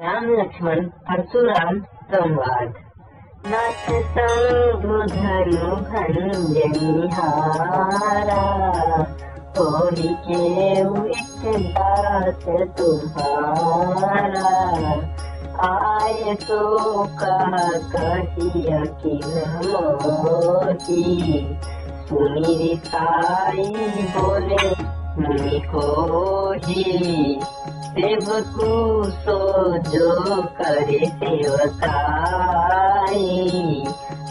राम लक्ष्मण परशुराम संवाद। नाथ संग धनु भंजनिहारा, होई केहु एक दास तुम्हारा। आय तो कहिया किन मोही, सुनी रिसाई बोले मुनि कोही। सेवकु सो जो करे सेवकाई,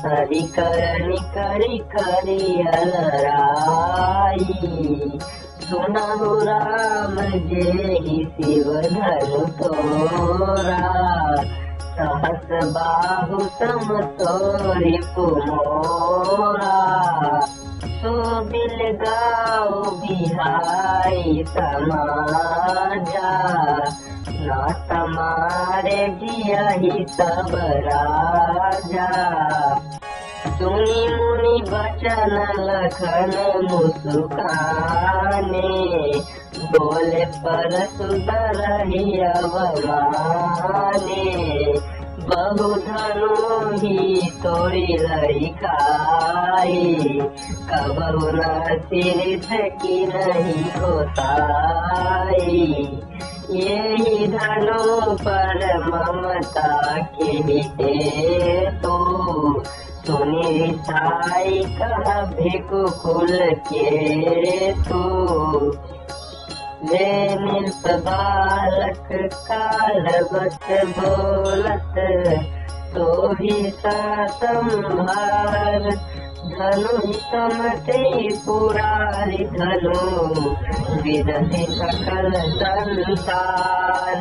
हरि करनी करी करी अलराई। सुनहु राम जेहि शिव धनु तोरा, सहस बाहु सम तोरि पुमोरा। सो बिल गाओ बिहाई समाजा, ना तमारे जियहि सब राजा। सुनी मुनि बचन लखन मुस्काने, बोले परशुधर अवमाने। बहु धनु ही तोड़ी लई खाई, कबहु न सिरिध की नहीं होताई। यही धनु पर ममता के हेतु, सुनी रिसाई कह भिखु कुल के तू। वे नृप बालक कालवश बोलत, तो ही संभार। धनु समते पुरारी धनु, विदधि सकल संसार।